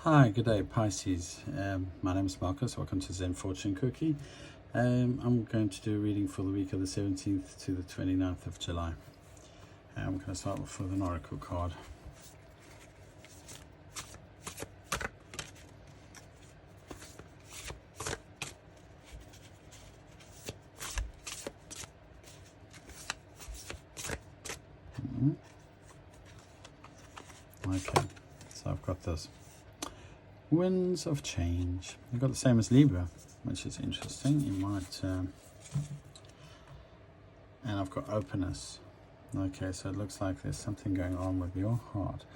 Hi, good day, Pisces. My name is Marcus. Welcome to Zenfortunecookie. I'm going to do a reading for the week of the 17th to the 29th of July. I'm going to start with an oracle card. Okay, so I've got this. Winds of change. You've got the same as Libra, which is interesting. You might, and I've got openness. Okay, so it looks like there's something going on with your heart.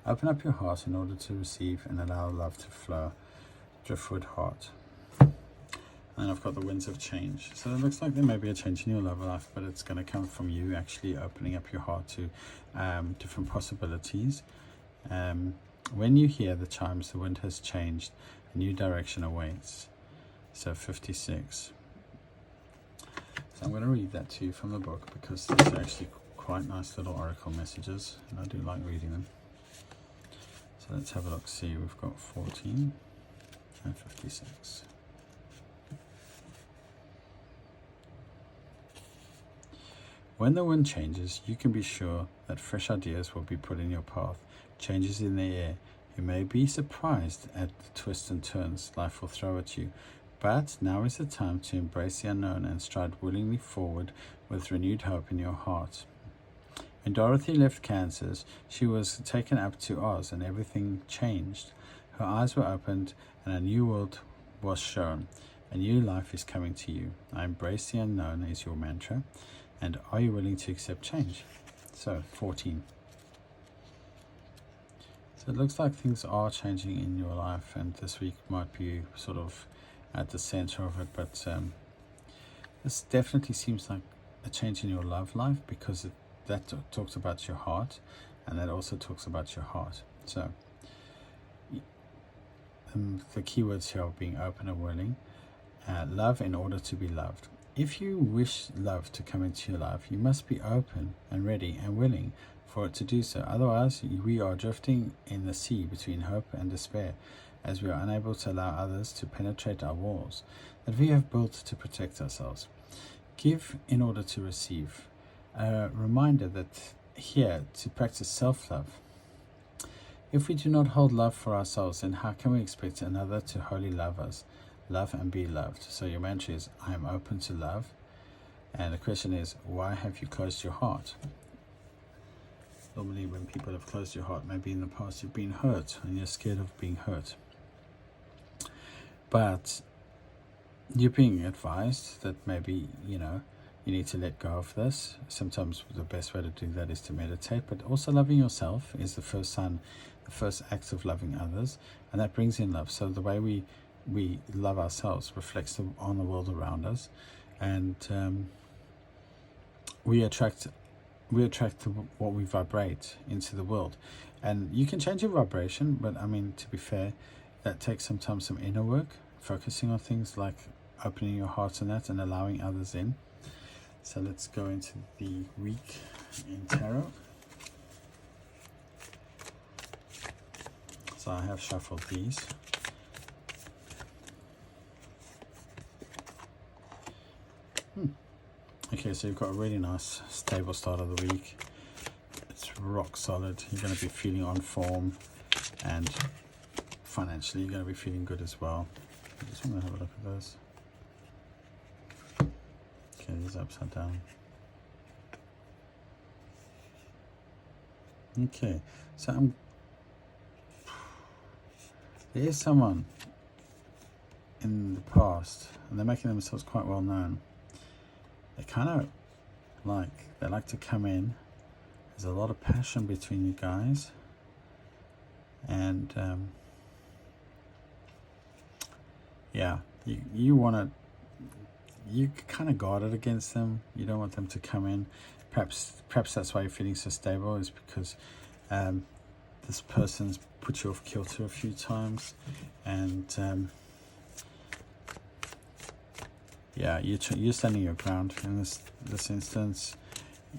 Open up your heart in order to receive and allow love to flow. Driftwood heart. And I've got the winds of change. So it looks like there may be a change in your love life, but it's going to come from you actually opening up your heart to different possibilities. When you hear the chimes, the wind has changed, a new direction awaits. So 56. So I'm going to read that to you from the book because these are actually quite nice little oracle messages, and I do like reading them. So let's have a look. See, we've got 14 and 56. When the wind changes, you can be sure that fresh ideas will be put in your path. Changes in the air. You may be surprised at the twists and turns life will throw at you, but now is the time to embrace the unknown and stride willingly forward with renewed hope in your heart. When Dorothy left Kansas, she was taken up to Oz and everything changed. Her eyes were opened and a new world was shown. A new life is coming to you. I embrace the unknown is your mantra. And are you willing to accept change? So 14. So it looks like things are changing in your life, and this week might be sort of at the center of it, but this definitely seems like a change in your love life because that talks about your heart, and that also talks about your heart. So the keywords here are being open and willing. Love in order to be loved. If you wish love to come into your life, you must be open and ready and willing for it to do so. Otherwise, we are drifting in the sea between hope and despair, as we are unable to allow others to penetrate our walls that we have built to protect ourselves. Give in order to receive. A reminder that here to practice self-love. If we do not hold love for ourselves, then how can we expect another to wholly love us? Love and be loved. So your mantra is, I am open to love. And the question is, why have you closed your heart? Normally when people have closed your heart, maybe in the past you've been hurt and you're scared of being hurt. But you're being advised that maybe, you need to let go of this. Sometimes the best way to do that is to meditate, but also loving yourself is the first sign, the first act of loving others, and that brings in love. So the way we love ourselves reflects on the world around us, and we attract what we vibrate into the world. And you can change your vibration, but I mean, to be fair, that takes sometimes some inner work, focusing on things like opening your heart and that, and allowing others in. So let's go into the week in tarot. So I have shuffled these. Okay, so you've got a really nice stable start of the week. It's rock solid. You're going to be feeling on form, and financially you're going to be feeling good as well. I just want to have a look at this. Okay, these are upside down. Okay, so there is someone in the past, and they're making themselves quite well known. They kind of like to come in. There's a lot of passion between you guys, and you kind of guard it against them. You don't want them to come in. Perhaps that's why you're feeling so stable, is because this person's put you off kilter a few times, and you're standing your ground in this instance.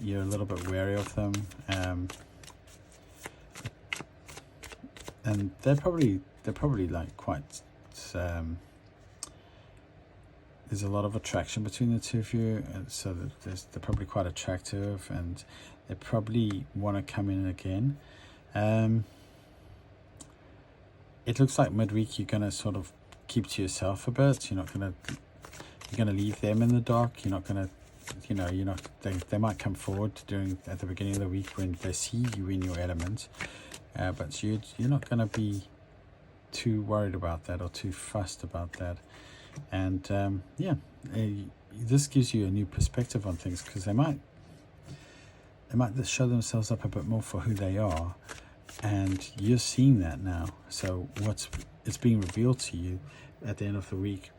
You're a little bit wary of them, and they're probably they're probably like quite there's a lot of attraction between the two of you, and so that they're probably quite attractive, and they probably want to come in again. It looks like midweek you're going to sort of keep to yourself a bit. You're going to leave them in the dark. You're not going to, they might come forward at the beginning of the week when they see you in your element, but you're not going to be too worried about that or too fussed about that. And this gives you a new perspective on things, because they might show themselves up a bit more for who they are, and you're seeing that now. So it's being revealed to you at the end of the week,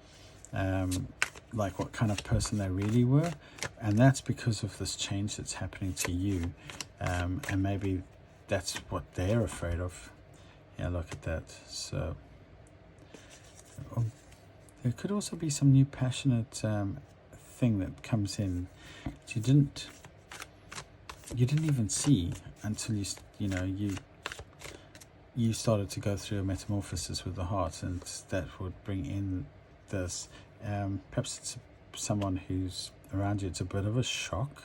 like what kind of person they really were, and that's because of this change that's happening to you, and maybe that's what they're afraid of. Yeah, look at that. So there could also be some new passionate thing that comes in that you didn't even see until you started to go through a metamorphosis with the heart, and that would bring in this. Perhaps it's someone who's around you. It's a bit of a shock.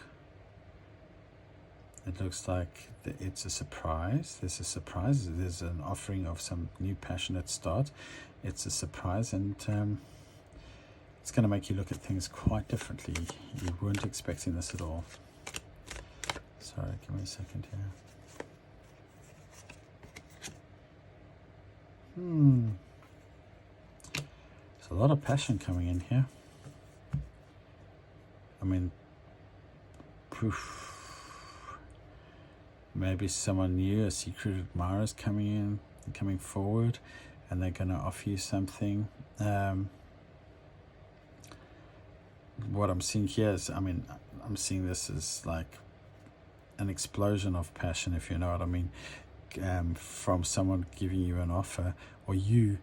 It looks like it's a surprise. There's a surprise. There's an offering of some new passionate start. It's a surprise, and it's going to make you look at things quite differently. You weren't expecting this at all. Sorry, give me a second here. There's a lot of passion coming in here. I mean, maybe someone new, a secret admirer is coming forward, and they're going to offer you something. What I'm seeing here is, I'm seeing this as like an explosion of passion, if you know what I mean, from someone giving you an offer, or you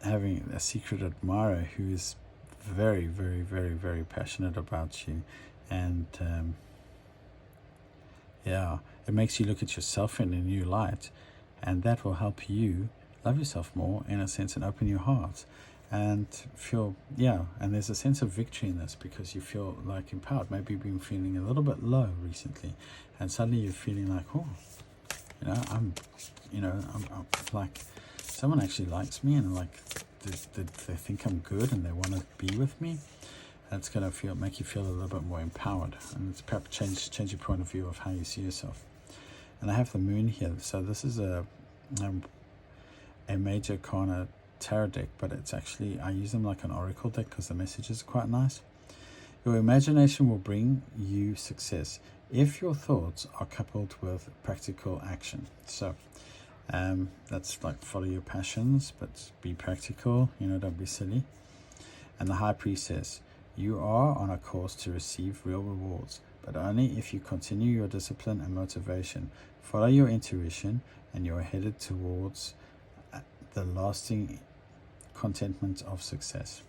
having a secret admirer who is very, very, very, very passionate about you. And it makes you look at yourself in a new light, and that will help you love yourself more, in a sense, and open your heart and feel, and there's a sense of victory in this, because you feel like empowered. Maybe you've been feeling a little bit low recently, and suddenly you're feeling like, I'm like, someone actually likes me, and like they think I'm good, and they want to be with me. That's going to make you feel a little bit more empowered, and it's perhaps change your point of view of how you see yourself. And I have the moon here, so this is a major arcana tarot deck, but it's actually, I use them like an oracle deck because the messages are quite nice. Your imagination will bring you success if your thoughts are coupled with practical action. So that's like, follow your passions, but be practical, don't be silly. And the High Priest says, you are on a course to receive real rewards, but only if you continue your discipline and motivation. Follow your intuition, and you're headed towards the lasting contentment of success.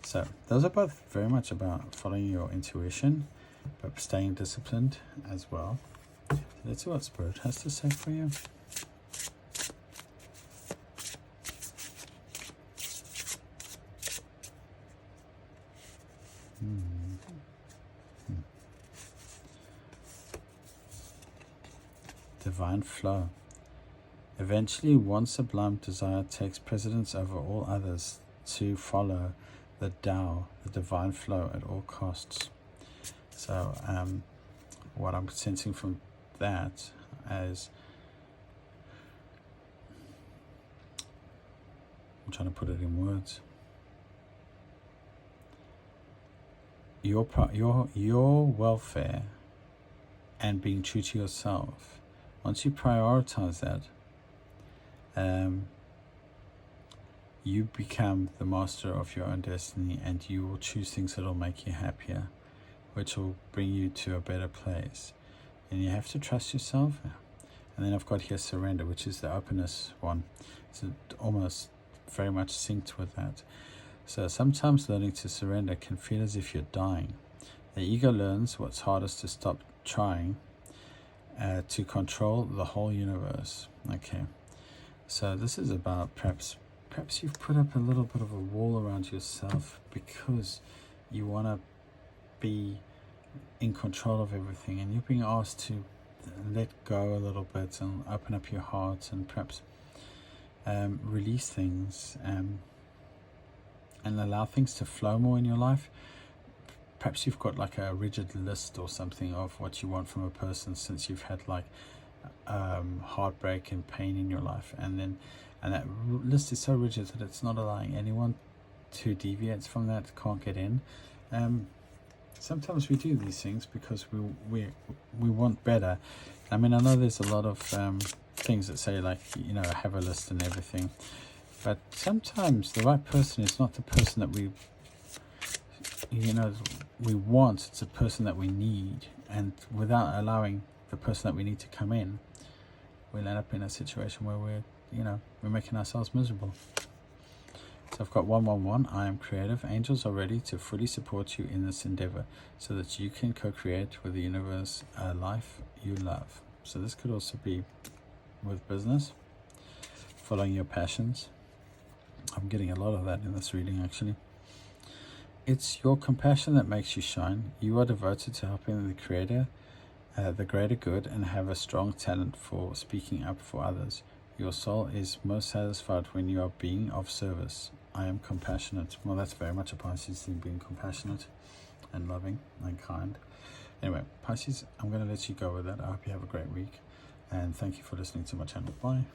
So those are both very much about following your intuition, but staying disciplined as well. Let's see what Spirit has to say for you. Divine flow. Eventually, one sublime desire takes precedence over all others: to follow the Tao, the divine flow, at all costs. So what I'm sensing from that as, I'm trying to put it in words. Your welfare and being true to yourself, once you prioritize that, you become the master of your own destiny, and you will choose things that will make you happier, which will bring you to a better place. And you have to trust yourself. And then I've got here surrender, which is the openness one. It's almost very much synced with that. So sometimes learning to surrender can feel as if you're dying. The ego learns what's hardest to stop trying to control the whole universe. Okay. So this is about perhaps you've put up a little bit of a wall around yourself because you want to be in control of everything, and you're being asked to let go a little bit and open up your heart and perhaps release things and allow things to flow more in your life. Perhaps you've got like a rigid list or something of what you want from a person since you've had like heartbreak and pain in your life, and that list is so rigid that it's not allowing anyone to deviate from that, can't get in. Sometimes we do these things because we want better. I mean, I know there's a lot of things that say like, you know, have a list and everything, but sometimes the right person is not the person that we want. It's a person that we need, and without allowing the person that we need to come in, we'll end up in a situation where we're making ourselves miserable. So I've got 111. I am creative. Angels are ready to fully support you in this endeavor so that you can co-create with the universe a life you love. So this could also be with business, following your passions. I'm getting a lot of that in this reading, actually. It's your compassion that makes you shine. You are devoted to helping the creator, the greater good, and have a strong talent for speaking up for others. Your soul is most satisfied when you are being of service. I am compassionate. Well, that's very much a Pisces thing, being compassionate and loving and kind. Anyway, Pisces, I'm going to let you go with that. I hope you have a great week, and thank you for listening to my channel. Bye.